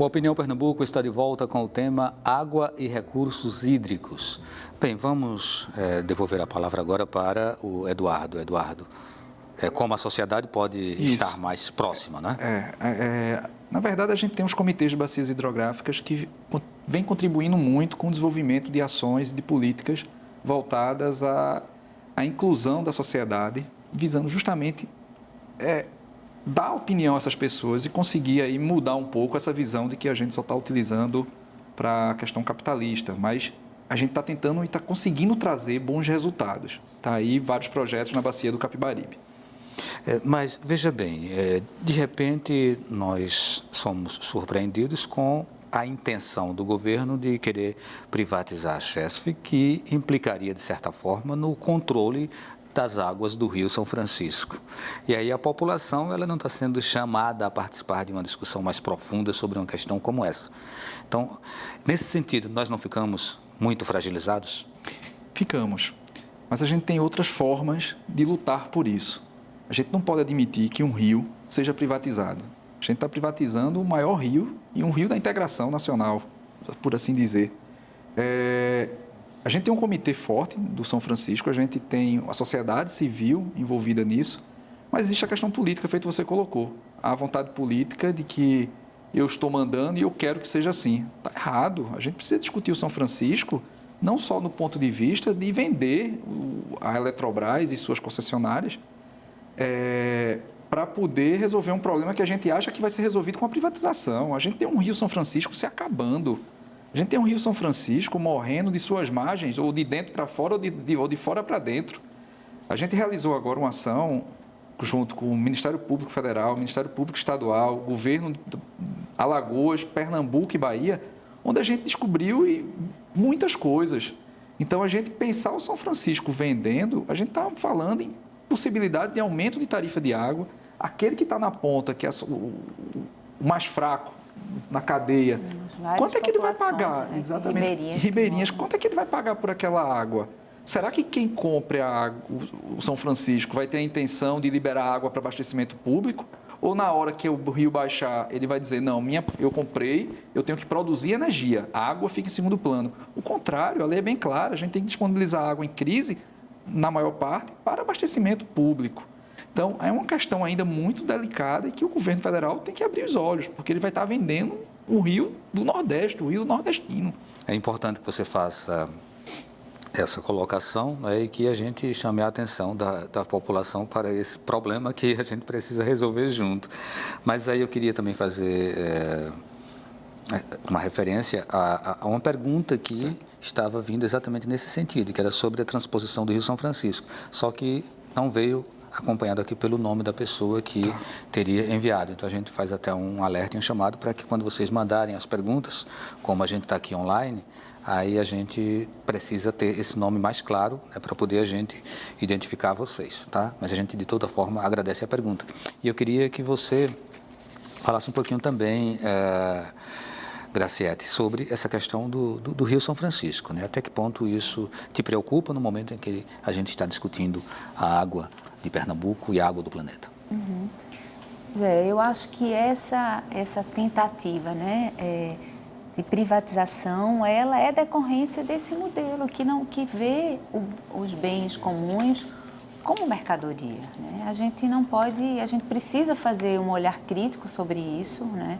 O Opinião Pernambuco está de volta com o tema Água e Recursos Hídricos. Bem, vamos devolver a palavra agora para o Eduardo. Eduardo, como a sociedade pode estar mais próxima, né? Na verdade, a gente tem os comitês de bacias hidrográficas que vêm contribuindo muito com o desenvolvimento de ações e de políticas voltadas à inclusão da sociedade, visando justamente dar opinião a essas pessoas e conseguir aí mudar um pouco essa visão de que a gente só está utilizando para a questão capitalista, mas a gente está tentando e está conseguindo trazer bons resultados. Está aí vários projetos na bacia do Capibaribe. Mas, veja bem, de repente nós somos surpreendidos com a intenção do governo de querer privatizar a Chesf, que implicaria, de certa forma, no controle das águas do Rio São Francisco. E aí a população ela não está sendo chamada a participar de uma discussão mais profunda sobre uma questão como essa. Então, nesse sentido, nós não ficamos muito fragilizados? Ficamos, mas a gente tem outras formas de lutar por isso. A gente não pode admitir que um rio seja privatizado. A gente está privatizando o maior rio e um rio da integração nacional, por assim dizer. A gente tem um comitê forte do São Francisco, a gente tem a sociedade civil envolvida nisso, mas existe a questão política, feito você colocou. A vontade política de que eu estou mandando e eu quero que seja assim. Está errado. A gente precisa discutir o São Francisco, não só no ponto de vista de vender a Eletrobras e suas concessionárias, para poder resolver um problema que a gente acha que vai ser resolvido com a privatização. A gente tem um Rio São Francisco se acabando. A gente tem um Rio São Francisco morrendo de suas margens, ou de dentro para fora, ou de fora para dentro. A gente realizou agora uma ação, junto com o Ministério Público Federal, o Ministério Público Estadual, o governo de Alagoas, Pernambuco e Bahia, onde a gente descobriu muitas coisas. Então, a gente pensar o São Francisco vendendo, a gente está falando em possibilidade de aumento de tarifa de água. Aquele que está na ponta, que é o mais fraco na cadeia, quanto é que ele vai pagar? Né? Exatamente. Ribeirinhas, quanto é que ele vai pagar por aquela água? Será que quem compre o São Francisco vai ter a intenção de liberar água para abastecimento público? Ou na hora que o rio baixar, ele vai dizer, não, eu comprei, eu tenho que produzir energia, a água fica em segundo plano. O contrário, a lei é bem clara, a gente tem que disponibilizar água em crise, na maior parte, para abastecimento público. Então, é uma questão ainda muito delicada e que o governo federal tem que abrir os olhos, porque ele vai estar vendendo o rio do Nordeste, o rio nordestino. É importante que você faça essa colocação, né, e que a gente chame a atenção da população para esse problema que a gente precisa resolver junto. Mas aí eu queria também fazer uma referência a uma pergunta que Sim. estava vindo exatamente nesse sentido, que era sobre a transposição do Rio São Francisco, só que não veio acompanhado aqui pelo nome da pessoa que teria enviado. Então, a gente faz até um alerta e um chamado para que quando vocês mandarem as perguntas, como a gente está aqui online, aí a gente precisa ter esse nome mais claro, né, para poder a gente identificar vocês, tá? Mas a gente, de toda forma, agradece a pergunta. E eu queria que você falasse um pouquinho também, Graciete, sobre essa questão do Rio São Francisco, né? Até que ponto isso te preocupa no momento em que a gente está discutindo a água de Pernambuco e a água do planeta? Uhum. Eu acho que essa tentativa, né, de privatização, ela é decorrência desse modelo que vê os bens comuns como mercadoria, né? A gente não pode, a gente precisa fazer um olhar crítico sobre isso, né?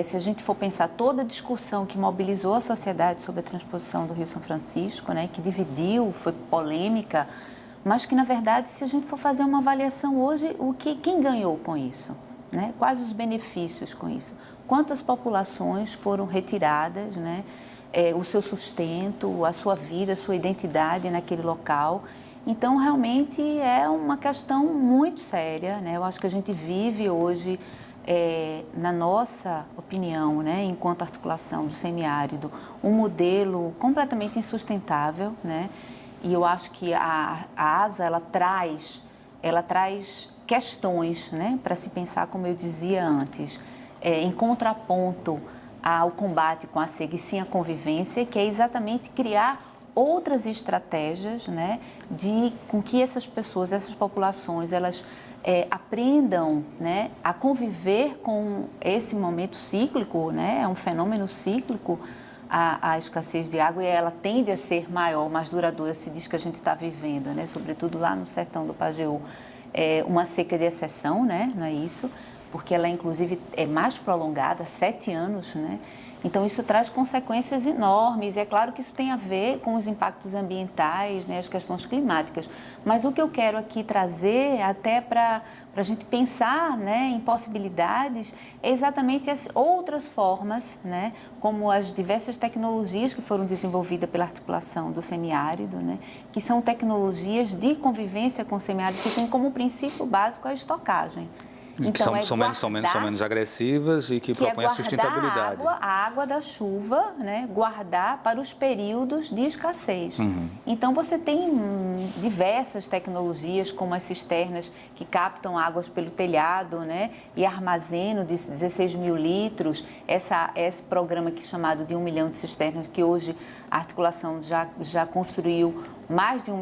Se a gente for pensar toda a discussão que mobilizou a sociedade sobre a transposição do Rio São Francisco, né, que dividiu, foi polêmica, mas que, na verdade, se a gente for fazer uma avaliação hoje, quem ganhou com isso? Né? Quais os benefícios com isso? Quantas populações foram retiradas, né? O seu sustento, a sua vida, a sua identidade naquele local? Então, realmente, é uma questão muito séria, né? Eu acho que a gente vive hoje, na nossa opinião, né, enquanto articulação do semiárido, um modelo completamente insustentável, né? E eu acho que a ASA, ela traz questões, né, para se pensar, como eu dizia antes, em contraponto ao combate com a seca e sim a convivência, que é exatamente criar outras estratégias, né, com que essas pessoas, essas populações, elas aprendam, né, a conviver com esse momento cíclico, né, é um fenômeno cíclico, a escassez de água, e ela tende a ser maior, mais duradoura, se diz que a gente está vivendo, né, sobretudo lá no sertão do Pajeú, uma seca de exceção, né, não é isso? Porque ela, inclusive, é mais prolongada, 7 anos, né? Então, isso traz consequências enormes. É claro que isso tem a ver com os impactos ambientais, né, as questões climáticas. Mas o que eu quero aqui trazer, até para a gente pensar, né, em possibilidades, é exatamente as outras formas, né, como as diversas tecnologias que foram desenvolvidas pela articulação do semiárido, né, que são tecnologias de convivência com o semiárido, que têm como princípio básico a estocagem. Então, são menos agressivas e que propõem a sustentabilidade. A água da chuva, né, guardar para os períodos de escassez. Então, você tem diversas tecnologias, como as cisternas que captam águas pelo telhado, né, e armazenam de 16 mil litros. Esse programa aqui chamado de 1 milhão de cisternas, que hoje a articulação já construiu mais de 1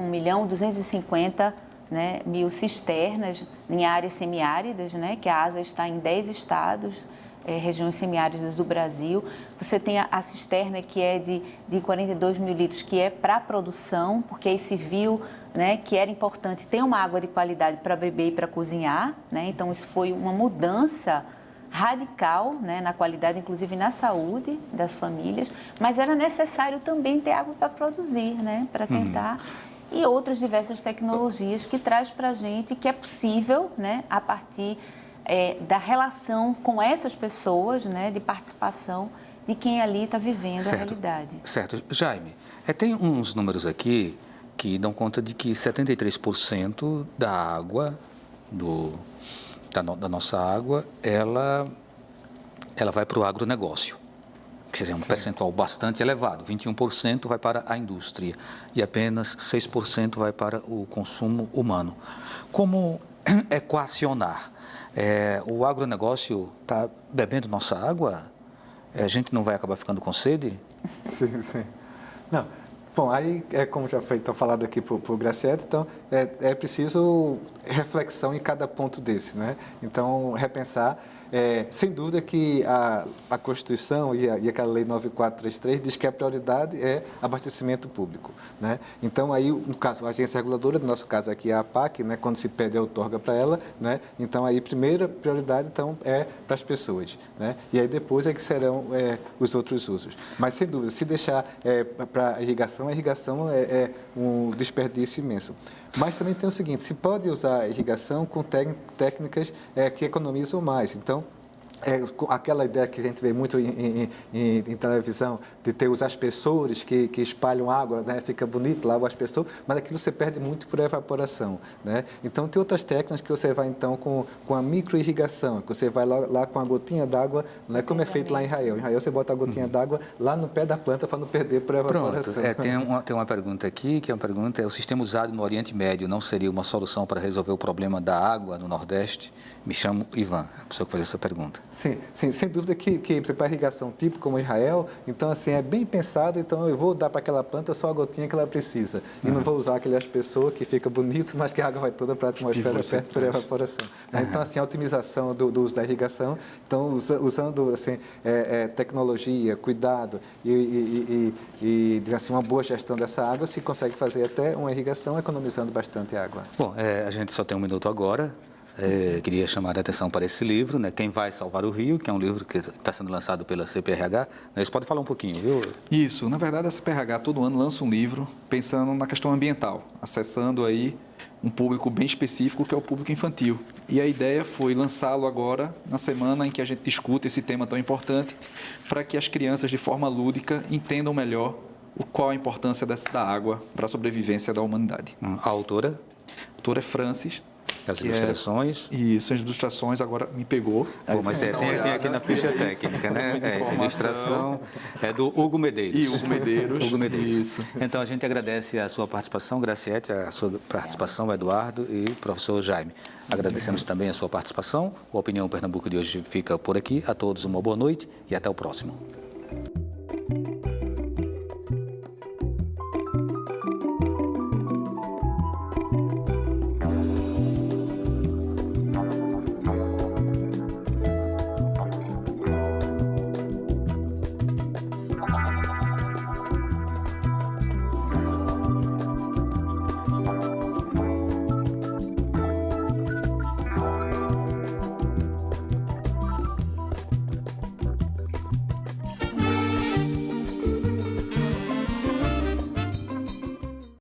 milhão 250 né, mil cisternas em áreas semiáridas, né, que a ASA está em 10 estados, regiões semiáridas do Brasil. Você tem a cisterna que é de 42 mil litros, que é para produção, porque aí se viu, né, que era importante ter uma água de qualidade para beber e para cozinhar, né? Então, isso foi uma mudança radical, né, na qualidade, inclusive na saúde das famílias, mas era necessário também ter água para produzir, né, para tentar... E outras diversas tecnologias que traz para a gente que é possível, né, a partir da relação com essas pessoas, né, de participação de quem ali está vivendo a realidade. Certo. Jaime, tem uns números aqui que dão conta de que 73% da água, da nossa água, ela vai para o agronegócio. Quer dizer, um percentual bastante elevado, 21% vai para a indústria e apenas 6% vai para o consumo humano. Como equacionar? O agronegócio está bebendo nossa água? A gente não vai acabar ficando com sede? Sim. Não. Bom, aí, como já foi falado aqui por Graciete, então, é preciso reflexão em cada ponto desse, né? Então, repensar. Sem dúvida que a Constituição e aquela Lei 9433 diz que a prioridade é abastecimento público, né? Então, aí, no caso, a agência reguladora, no nosso caso aqui a APAC, né, quando se pede a outorga para ela, né? Então, aí, primeira prioridade, então, é para as pessoas, né? E aí, depois é que serão os outros usos. Mas, sem dúvida, se deixar para a irrigação é um desperdício imenso. Mas também tem o seguinte, se pode usar a irrigação com técnicas que economizam mais. Então, aquela ideia que a gente vê muito em televisão, de ter os aspersores que espalham água, né? Fica bonito lá o aspersor, mas aquilo você perde muito por evaporação, né? Então, tem outras técnicas que você vai, então, com a microirrigação, que você vai lá com a gotinha d'água, não é como é feito lá em Israel. Em Israel, você bota a gotinha d'água lá no pé da planta para não perder por evaporação. Pronto. Tem uma pergunta aqui, que é uma pergunta, o sistema usado no Oriente Médio não seria uma solução para resolver o problema da água no Nordeste? Me chamo Ivan, a pessoa que faz essa pergunta. Sim, sem dúvida que para irrigação tipo como Israel, então assim, é bem pensado, então eu vou dar para aquela planta só a gotinha que ela precisa. E não vou usar aquele aspersor que fica bonito, mas que a água vai toda para a atmosfera perto por evaporação. Então, assim, a otimização do uso da irrigação, então usando assim, tecnologia, cuidado e assim, uma boa gestão dessa água, se consegue fazer até uma irrigação economizando bastante água. Bom, a gente só tem um minuto agora. Queria chamar a atenção para esse livro, né? Quem vai salvar o Rio, que é um livro que está sendo lançado pela CPRH. Você pode falar um pouquinho, viu? Isso, na verdade a CPRH todo ano lança um livro pensando na questão ambiental, acessando aí um público bem específico que é o público infantil. E a ideia foi lançá-lo agora, na semana em que a gente discute esse tema tão importante, para que as crianças de forma lúdica entendam melhor qual a importância da água para a sobrevivência da humanidade. A autora? A autora é Francis. As ilustrações? Isso, as ilustrações agora me pegou. Pô, mas tem aqui na ficha técnica, né? Ilustração é do Hugo Medeiros. E Hugo Medeiros. Hugo Medeiros. Isso. Então, a gente agradece a sua participação, Graciete, a sua participação, Eduardo e professor Jaime. Agradecemos também a sua participação. O Opinião Pernambuco de hoje fica por aqui. A todos uma boa noite e até o próximo.